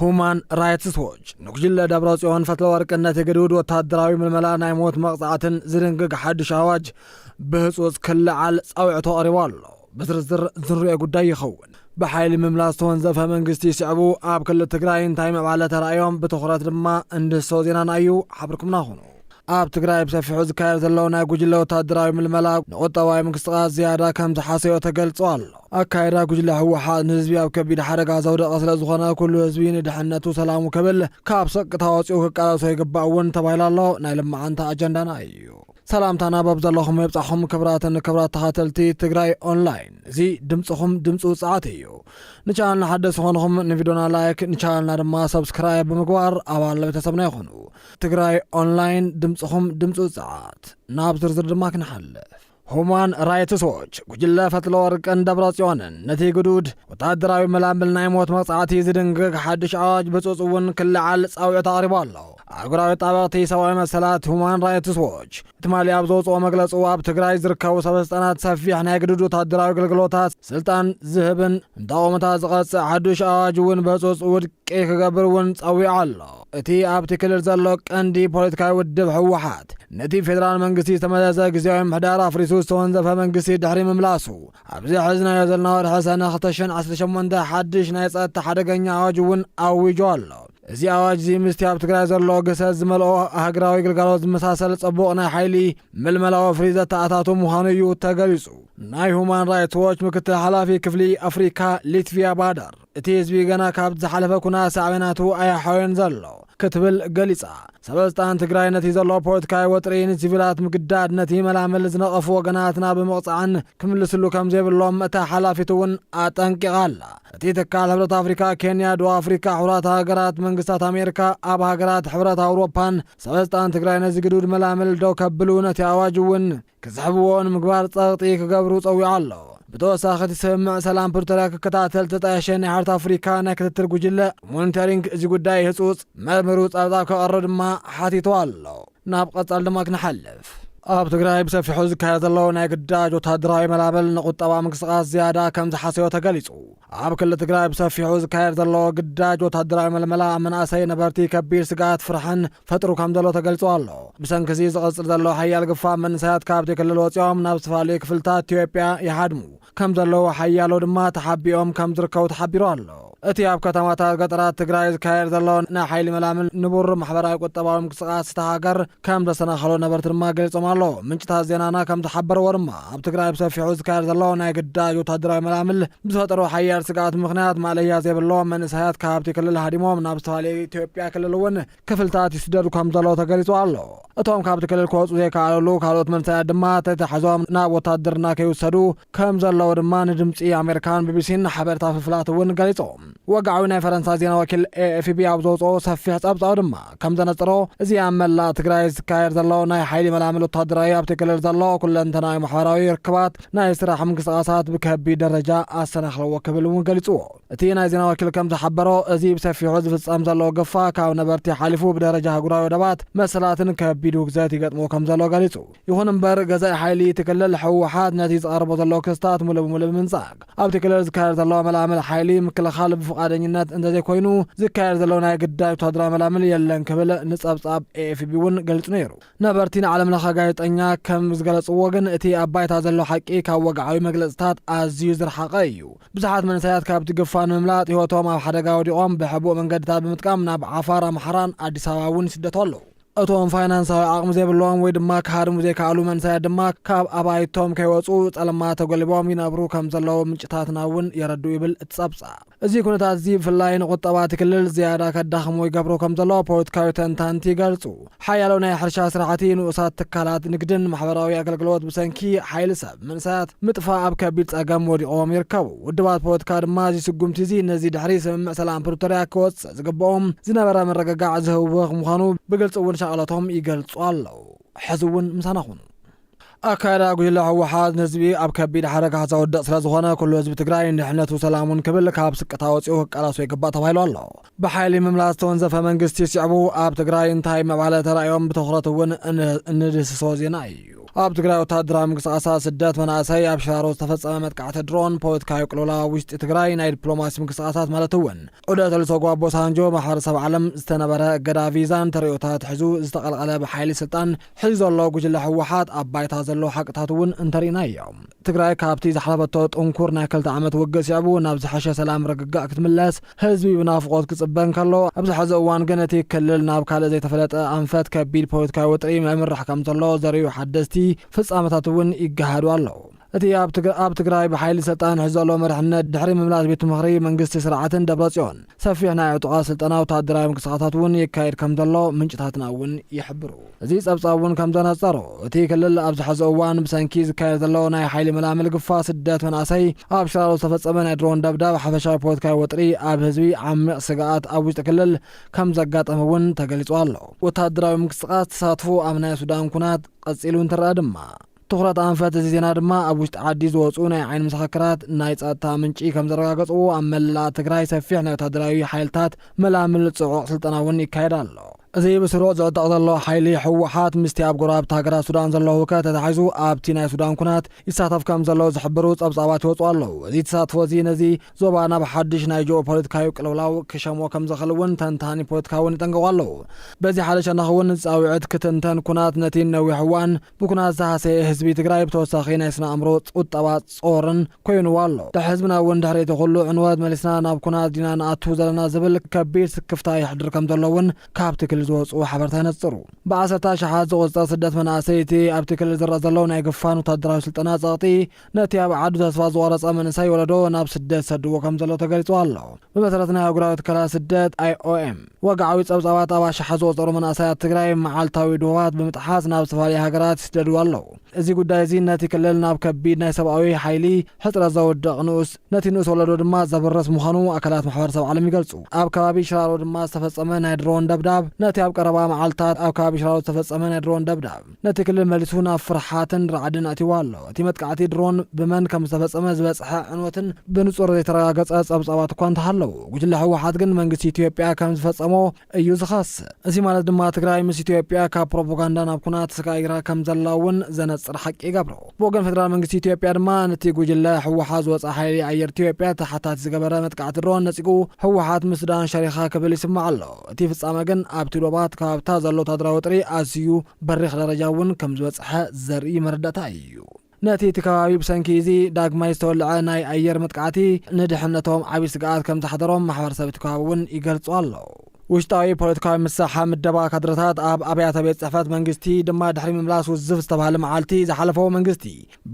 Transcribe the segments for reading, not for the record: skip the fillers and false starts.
ሁማን ራይትስ ዎች ንጉጅለ ደብረጽዮን ፈትለወርቅነት የገዱድ ወታደራዊ ምልመላ ናይ ሞት መቅጻዕትን ዝድንግግ ሓድሽ አዋጅ ብህጹጽ ክልዓል ጻውዕቶ ቀሪቡ ኣሎ ብዝርዝር ዝርኦ ጉዳይ ይኸውን بحيل مملاس ተወንዘፈ መንግስቲ ሲዕቡ ኣብ ክልል ትግራይ እንታይ መባለ ተራእዮም ብትኹረት ድማ እንድሰው ዜናን እዩ ሓብርኩምና ሆኖ ኣብ ትግራይ ብሰፊሑ ዝካየድ ዘሎ ናይ ጉጅለ ወታደራዊ ምልመላ ንቁጠባዊ ምንቅስቃስ ዝያዳ ከም ዝሓሰዮ ተገልጾ ኣሎ ኣካይዳ ጉጅለ ህወሓት ንህዝቢ ኣብ ከቢድ ሓደጋ ዘውደቐ ስለ ዝኾነ ኩሉ ህዝቢ ንድሕነቱ ሰላሙ ክብል ካብ ሰቅታ ወፂኡ ክቃለሶ ይግባእ እውን ተባሂሉ ኣሎ ናይ ልምዓንታ ኣጀንዳና እዩ ሰላምታና በብዘለኹም የብጻኹም ክብራት ተኸተልቲ ትግራይ ኦንላይን እዚ ድምጽኹም ድምጽ ውጽዓት እዩ ንቻናልና ሓደስ ኾንኹም ንቪዲዮና ላይክ ንቻናልና ድማ ሰብስክራይብ ብምግባር ኣባል ቤተሰብና ይኹኑ ትግራይ ኦንላይን ድምጽኹም ድምጽ ውጽዓት ናብ ዝርዝር ድማ ክንሓልፍ ሁማን ራይትስ ዎች ጉጅለ ፈትለወርቅን ደብረጽዮንን ነቲ ግዱድ ወታደራዊ መላምል ናይ ሞት መቅጻዕቲ ዝድንግግ ሓድሽ አዋጅ ብጽጹ እውን ክልዓል ጻውዕቶ ቀሪቡ ኣሎ ኣገራዊ ጣብቕቲ ሰብኣዊ መሰላት ሁማን ራይትስ ዎች ትማሊ ኣብ ዘውፅኦ መግለጹ ኣብ ትግራይ ዝርከቡ ሰበስልጣናት ሰፊሕ ናይ ግዱድ ወታደራዊ ኣገልግሎታት ስልጣን ዝህብን እንተቆምታት ዝቐጽዕ ሓድሽ አዋጅ እውን ብጽጹ ውድቂ ክገብር እውን ጸዊዑ ኣሎ እቲ ኣብቲ ክልል ዘሎ ቀንዲ ፖለቲካዊ ውድብ ህወሓት ነቲ ፌደራል መንግስቲ ዝተመዘዘ ግዚያዊ ምሕዳር ኣፍሪሱ ዝተወንዘፈ መንግስቲ ድሕሪ ምምላሱ ኣብዚ ሕዝናዮ ዘለና ወርሒ ሰነ 2018 ሓድሽ ናይ ጸጥታ ሓደገኛ አዋጅ እውን ኣዊጁ ኣሎ እዚ አዋጅ እዚ ምስቲ ኣብ ትግራይ ዘሎ ገሰት ዝመልኦ ሃገራዊ ግልጋሎት ዝመሳሰል ጽቡቕ ናይ ሓይሊ ምልመላዊ ፍሪዘ ተኣታቱ ምዃኑ እዩ ተገሊጹ ናይ ሁማን ራይትስ ዎች ምክትል ሓላፊ ክፍሊ ኣፍሪካ ሊትቪያ ባዳር እቲ ህዝቢ ገና ካብ ዝሓለፈ ኩናት ሳዕቤናቱ ኣያሓወን ዘሎ ክትብል ገሊጻ ሰበስልጣን ትግራይ ነቲ ዘሎ ፖለቲካዊ ወጥሪ ንሲቪላት ምግዳድ ነቲ መላመል ዝነቐፉ ወገናትና ብምቕጻዕን ክምልስሉ ከም ዘይብሎም እታ ሓላፊት እውን ኣጠንቂቓ ኣላ እቲ ትካል ሕብረት ኣፍሪካ ኬንያ ደቡብ ኣፍሪካ ሕብራት ሃገራት መንግስታት ኣሜሪካ ኣብ ሃገራት ሕብረት ኣውሮፓን ሰበስልጣን ትግራይ ነዚ ግዱድ መላመል ደው ከብሉ ነቲ ኣዋጅ እውን ክስሕብዎን ምግባር ጸቕጢ ክገብሩ ጸዊዑ ኣሎ بتوسع خد سمع سلام برتلاك كتاتل تتعشان حارت أفريقيا نكتتر جوجل مونيتورينج زي قداي هسوس مرمروس أرضاك أرد ما حاتي توالو نابقى تعلمك نحلف ኣብ ትግራይ ብሰፊሑ ዝካየድ ዘሎ ናይ ግዳጅ ወታደራዊ መላበል ንቁጠባ ምንቅስቃስ ዝያዳ ከም ዝሓሰዮ ተገሊጹ ኣብ ክልል ትግራይ ብሰፊሑ ዝካየድ ዘሎ ግዳጅ ወታደራዊ መልመላ መናእሰይ ነበርቲ ከቢድ ስጋት ፍርሕን ፈጥሩ ከም ዘሎ ተገልጹ ኣሎ ብሰንኪ እዚ ዝቕጽል ዘሎ ሓያል ግፋእ መንእሰያት ካብቲ ክልል ወፂኦም ናብ ዝተፈላለዩ ክፍልታት ኢትዮጵያ ይሓድሙ ከም ዘለዎ ሓያሎ ድማ ተሓቢኦም ከም ዝርከቡ ተሓቢሩ ኣሎ እቲ ኣብ ከተማታት ገጠራት ትግራይ ዝካየድ ዘሎ ናይ ሓይሊ መላመል ንቡር ማሕበራዊ ቁጠባዊ ምንቅስቃስ ተሃገር ከም ዘሰናኸሎ ነበርቲ ድማ ገልጾም ኣሎ ምንጭታት ዜናና ከም ተሓበረዎ ድማ ኣብ ትግራይ ብሰፊሑ ዝካየድ ዘሎ ናይ ግዳጅ ወታደራዊ መላመል ብዝፈጠሮ ሓያል ስጋት ምኽንያት ማለያ ዘይብሎም መንእሰያት ካብቲ ክልል ሃዲሞም ናብ ዝተፈላለዩ ኢትዮጵያ ክልል እውን ክፍልታት ይስደዱ ከም ዘሎ ተገሊጹ ኣሎ እቶም ካብቲ ክልል ክወፁ ዘይከኣሉ ካልኦት መንእሰያት ድማ ተተሓዞም ናብ ወታደርና ከይውሰዱ ከም ዘለዎ ድማ ንድምፂ ኣሜሪካን ቢቢሲን ሓበሬታ ፍልፍላት እውን ገሊጾም ወጋዓዊ ናይ ፈረንሳይ ዜና ወኪል ኤኤፍፒ ኣብ ዘውፅኦ ሰፊሕ ጸብጻብ ድማ ከም ዘነጽሮ እዚ ኣብ መላእ ትግራይ ዝካየድ ዘሎ ናይ ሓይሊ መላመል ወታደራዊ ኣብቲ ክልል ዘሎ ኩለንተናዊ ማሕበራዊ ርክባት ናይ ስራሕ ምንቅስቃሳት ብከቢድ ደረጃ ኣሰናኽለዎ ክብል እውን ገሊጽዎ እቲ ናይ ዜና ወኪል ከም ዝሓበሮ እዚ ብሰፊሑ ዝፍጸም ዘሎ ገፋ ካብ ነበርቲ ሓሊፉ ብደረጃ ሃገራዊ ወደባት መሰላትን ከቢድ ውግዘት ይገጥሞ ከም ዘሎ ገሊጹ ይኹን እምበር ገዛኢ ሓይሊ ትክልል ሕወሓት ነቲ ዝቐርቦ ዘሎ ክስታት ሙሉእ ብሙሉእ ብምንጻግ ኣብቲ ክልል ዝካየድ ዘሎ መላመል ሓይሊ ምክልኻል ፍቃደኝነት እንደዘይ ኮይኑ ዝካየድ ዘሎ ናይ ግዳጅ ወታደራዊ መላመል የለን ክብል ንጸብጻብ ኤኤፍቢ እውን ገልጹ ነይሩ ነበርቲ ንዓለም ለኸ ጋዜጠኛ ከም ዝገለጽዎ ግን እቲ ኣብ ባይታ ዘሎ ሓቂ ካብ ወግዓዊ መግለጽታት ኣዝዩ ዝረሓቐ እዩ ብዙሓት መንእሰያት ካብቲ ግፋእ ንምምላጥ ህይወቶም ኣብ ሓደጋ ወዲቖም ብሕቡእ መንገድታት ብምጥቃም ናብ ዓፋር ኣምሓራን ኣዲስ ኣበባ እውን ይስደቱ ኣለዉ እቶም ፋይናንሳዊ ዓቕሚ ዘይብሎም ወይ ድማ ካድሙ ዘይከኣሉ መንእሰያት ድማ ካብ ኣባይቶም ከይወፁ ጸለማት ተጎሊቦም ይነብሩ ከም ዘለዉ ምንጭታትና እውን የረዱ ይብል እትጸብጻብ እዚ ኩነታት እዚ ብፍላይ ንቁጠባ ትክልል ዝያዳ ከዳኽሞ ይገብሮ ከም ዘሎ ፖለቲካዊ ተንታንቲ ይገልጹ ሓያሎ ናይ ሕርሻ ስራሕቲ ንኡሳት ትካላት ንግድን ማሕበራዊ ኣገልግሎት ብሰንኪ ሓይሊ ሰብ መንእሰያት ምጥፋእ ኣብ ከቢድ ጸገም ወዲቖም ይርከቡ ውድባት ፖለቲካ ድማ እዚ ስጉምቲ እዚ ነዚ ድሕሪ ስምምዕ ሰላም ፕሪቶሪያ ክወፅእ ዝግብኦም ዝነበረ መረጋጋዕ ዝህውኽ ምዃኑ ብግልፂ እውን ሸቐለቶም ይገልጹ ኣለዉ ሕዚ እውን ምሳና ኹኑ ኣካይዳ ጉጅለ ህወሓት ንህዝቢ ኣብ ከቢድ ሓደጋ ዘውድቕ ስለ ዝኾነ ኩሉ ህዝቢ ትግራይ ንድሕነቱ ሰላሙን ክብል ካብ ስቅታ ወፂኡ ክቃለሶ ይግባእ ተባሂሉ ኣሎ ብሓይሊ ምምላስ ተወንዘፈ መንግስቲ ሲዕቡ ኣብ ትግራይ እንታይ መባለ ተራእዮም ብትኹረት እውን እንድስሶ ዜና እዩ ኣብ ትግራይ ወታደራዊ ምንቅስቃሳት ስደት መናእሰይ ኣብ ሽራሮ ዝተፈጸመ መጥቃዕቲ ድሮን ፖለቲካዊ ቅልውላ ውሽጢ ትግራይ ናይ ዲፕሎማሲ ምንቅስቃሳት ማለት እውን ዑደት ኦሉሴጉን ኣቦሳንጆ ማሕበረሰብ ዓለም ዝተነበረ እገዳ ቪዛን ተርእዮታት ሒዙ ዝተቐልቀለ ብሓይሊ ስልጣን ሒዙ ዘሎ ጉጅለ ህወሓት ኣብ ባይታ ዘሎ ሓቅታት እውን እንተሪእና እዮም። ትግራይ ካብቲ ዝሓለፈቶ ጥንኩር ናይ 2 ዓመት ውግእ ሲዕቡ ናብ ዝሓሸ ሰላም ረግጋእ ክትምለስ ህዝቢ ብናፍቆት ክጽበን ከሎ ኣብዚ ሕዚ እዋን ግን እቲ ክልል ናብ ካልእ ዘይተፈለጠ ኣንፈት ከቢድ ፖለቲካዊ ውጥሪ ምምራሕ ከም ዘሎ ዘርእዩ ሓደስቲ ፍጻመታት እውን ይገሃዱ ኣለዉ። እቲ ኣብ ትግራይ ብሓይሊ ስልጣን ሒዙ ዘሎ መሪሕነት ድሕሪ ምምላስ ቤት ምኽሪ መንግስቲ ስርዓትን ደብረጽዮን ሰፊሕ ናይ ዕጡቓት ስልጠና ወታደራዊ ምንቅስቃሳት እውን ይካየድ ከም ዘሎ ምንጭታትና እውን ይሕብሩ። እዚ ጸብጻብ እውን ከም ዘነጸሮ እቲ ክልል ኣብዚ ሕዚ እዋን ብሰንኪ ዝካየድ ዘሎ ናይ ሓይሊ መላምል ግፋ ስደት መናእሰይ ኣብ ሽራሮ ዝተፈጸመ ናይ ድሮን ደብዳብ ሓፈሻዊ ፖለቲካዊ ውጥሪ ኣብ ህዝቢ ዓሚቕ ስግኣት ኣብ ውሽጢ ክልል ከም ዘጋጠመ እውን ተገሊጹ ኣሎ። ወታደራዊ ምንቅስቃስ ተሳትፎ ኣብ ናይ ሱዳን ኩናት ቀጺሉ እንትረአ ድማ ትኩረት ኣንፈት እዚ ዜና ድማ ኣብ ውሽጢ ዓዲ ዝወፁ ናይ ዓይን መሰኻክራት ናይ ጸጥታ ምንጪ ከም ዘረጋገጽዎ ኣብ መላእ ትግራይ ሰፊሕ ናይ ወታደራዊ ሓይልታት መላምል ጽዑቕ ስልጠና እውን ይካየድ ኣሎ። እዚ ብስሩዕ ዝዕጠቕ ዘሎ ሓይሊ ህወሓት ምስቲ ኣብ ጎረቤት ሃገራት ሱዳን ዘሎ ውከት ተታሒዙ ኣብቲ ናይ ሱዳን ኩናት ይሳተፍ ከም ዘሎ ዝሕብሩ ጸብጻባት ይወፁ ኣለዉ። እዚ ተሳትፎ እዚ ነዚ ዞባ ናብ ሓድሽ ናይ ጂኦፖለቲካዊ ቅልውላው ክሸሞ ከም ዘኽእል እውን ተንታኒ ፖለቲካ እውን ይጠንቀቑ ኣለዉ። በዚ ሓደ ሸነኽ እውን ጻውዒት ክትንተን ኩናት ነቲ ነዊሕ እዋን ብኩናት ዝሃሰየ ህዝቢ ትግራይ ብተወሳኺ ናይ ስነ ኣእምሮ ቁጠባ ጾርን ኮይኑዎ ኣሎ። ሕዝብና እውን ድሕሪ እቲ ኩሉ ዕንወት መሊስና ናብ ኩናት ዲና ንኣቱ ዘለና ዝብል ከቢድ ስክፍታ ይሕድር ከም ዘሎ እውን ካብቲ ክልል ዝወፁ ሓበርታ ይነጽሩ። ብዓሰርተ ሽሓት ዝቑጸር ስደት መናእሰይቲ ኣብቲ ክልል ዝረአ ዘሎ ናይ ግፋን ወታደራዊ ስልጠና ጸቕጢ ነቲ ኣብ ዓዱ ተስፋ ዝቆረጸ መንእሰይ ወለዶ ናብ ስደት ሰድዎ ከም ዘሎ ተገሊጹ ኣሎ። ብመሰረት ናይ ኣህጉራዊ ትካላት ስደት IOM ወግዓዊ ጸብጻባት ኣብ ኣሽሓት ዝቑጸሩ መናእሰያት ትግራይ መዓልታዊ ድሆባት ብምጥሓስ ናብ ዝተፈላለዩ ሃገራት ይስደዱ ኣለዉ። እዚ ጉዳይ እዚ ነቲ ክልል ናብ ከቢድ ናይ ሰብኣዊ ሓይሊ ሕፅረት ዘውድቕ ነቲ ንኡስ ወለዶ ድማ ዘበረስ ምዃኑ ኣካላት ማሕበረሰብ ዓለም ይገልጹ። ኣብ ከባቢ ሽራሮ ድማ ዝተፈጸመ ናይ ድሮን ደብዳብ ነቲ ኣብ ቀረባ መዓልታት ኣብ ከባቢ ሽራሮ ዝተፈጸመ ናይ ድሮን ደብዳብ ነቲ ክልል መሊሱ ናብ ፍርሓትን ረዓድን ኣትይዎ ኣሎ። እቲ መጥቃዕቲ ድሮን ብመን ከም ዝተፈጸመ ዝበጽሐ ዕንወትን ብንጹር ዘይተረጋገጸ ጸብጻባት እኳ እንተሃለዉ ጉጅለ ህወሓት ግን መንግስቲ ኢትዮጵያ ከም ዝፈጸሞ እዩ ዝኸስእ። እዚ ማለት ድማ ትግራይ ምስ ኢትዮጵያ ካብ ፕሮፓጋንዳ ናብ ኩናት ተሰጋጊራ ከም ዘላ እውን ዘነጽር ሓቂ ይገብሮ። ብወገን ፌደራል መንግስቲ ኢትዮጵያ ድማ ነቲ ጉጅለ ህወሓት ዝወፀ ሓይሊ ኣየር ኢትዮጵያ ተሓታቲ ዝገበረ መጥቃዕቲ ድሮን ነጺጉ ህወሓት ምስ ሱዳን ሸሪኻ ክብል ይስማዕ ኣሎ። እቲ ፍጻመ ግን ኣብቲ ዶባት ከባብታት ዘሎ ወታደራዊ ውጥሪ ኣዝዩ በሪኽ ደረጃ እውን ከም ዝበጽሐ ዘርኢ መረዳእታ እዩ። ነቲ እቲ ከባቢ ብሰንኪ እዚ ዳግማይ ዝተወልዐ ናይ ኣየር መጥቃዕቲ ንድሕነቶም ዓብዪ ስግኣት ከም ዘሓደሮም ማሕበረሰብ እቲ ከባቢ እውን ይገልጹ ኣለዉ። ውሽጣዊ ፖለቲካዊ ምሳሓ ምደባ ካድረታት ኣብ ኣብያተ ቤት ጽሕፈት መንግስቲ ድማ ድሕሪ ምምላስ ውዝፍ ዝተባሃለ መዓልቲ ዝሓለፈ መንግስቲ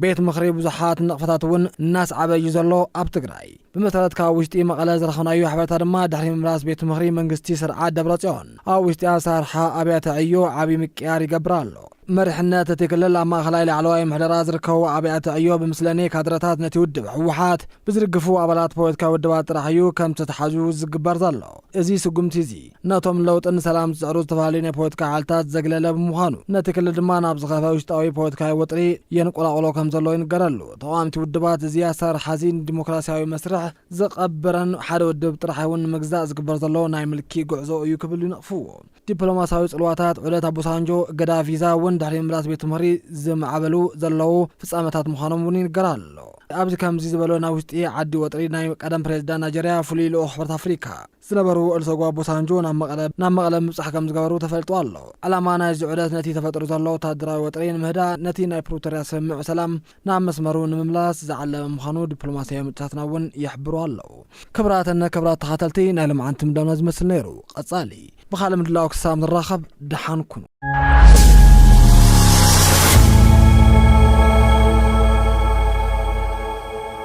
ቤት ምኽሪ ብዙሓት ንቕፈታት እውን እናስዓበ እዩ ዘሎ ኣብ ትግራይ። ብመሰረት ካብ ውሽጢ መቐለ ዝረኸብናዮ ሓበሬታ ድማ ድሕሪ ምምላስ ቤት ምኽሪ መንግስቲ ስርዓት ደብረጽዮን ኣብ ውሽጢ ኣሰራርሓ ኣብያተ ዕዮ ዓብዪ ምቅያር ይገብር ኣሎ። መሪሕነት እቲ ክልል ኣብ ማእኸላይ ላዕለዋይ ምሕደራ ዝርከቡ ኣብያተ ዕዮ ብምስለኔ ካድረታት ነቲ ውድብ ህወሓት ብዝድግፉ ኣባላት ፖለቲካዊ ውድባት ጥራሕ እዩ ከም ዝተታሓዙ ዝግበር ዘሎ። እዚ ስጉምቲ እዚ ነቶም ለውጥን ሰላም ዝፅዕሩ ዝተፈላለዩ ናይ ፖለቲካ ሓይልታት ዘግለለ ብምዃኑ ነቲ ክልል ድማ ናብ ዝኸፈ ውሽጣዊ ፖለቲካዊ ውጥሪ የንቆላቁሎ ከም ዘሎ ይንገረሉ። ተቃዋምቲ ውድባት እዚ ኣሰራርሓ እዚ ዲሞክራሲያዊ መስርሕ ዘቐብረን ሓደ ውድብ ጥራሕ እውን ንምግዛእ ዝግበር ዘሎ ናይ ምልኪ ጉዕዞ እዩ ክብሉ ይነቕፍዎ። ዲፕሎማሲያዊ ጽልዋታት ዑደት ኣቦሳንጆ እገዳ ቪዛ እውን ድሕሪ ምምላስ ቤት ምኽሪ ዝማዕበሉ ዘለዉ ፍጻመታት ምዃኖም እውን ይንገር ኣሎ። ኣብዚ ከምዚ ዝበሎ ናብ ውሽጢ ዓዲ ወጥሪ ናይ ቀደም ፕሬዝዳንት ናይጀርያ ፍሉይ ልኡኽ ሕቡራት ኣፍሪካ ዝነበሩ ኦሉሴጉን ኣቦሳንጆ ናብ መቐለ ምብጻሕ ከም ዝገበሩ ተፈልጡ ኣሎ። ዓላማ ናይዚ ዑደት ነቲ ተፈጥሮ ዘሎ ወታደራዊ ወጥሪ ንምህዳእ ነቲ ናይ ፕሪቶርያ ስምምዕ ሰላም ናብ መስመሩ ንምምላስ ዝዓለመ ምዃኑ ዲፕሎማስያዊ ምንጭታትና እውን ይሕብሩ ኣለዉ። ክብራት ተኸተልቲ ናይ ልምዓንቲ ምዳምና ዝመስል ነይሩ። ቀጻሊ ብኻልእ ምድላው ክሳብ ንራኸብ ድሓን ኩኑ።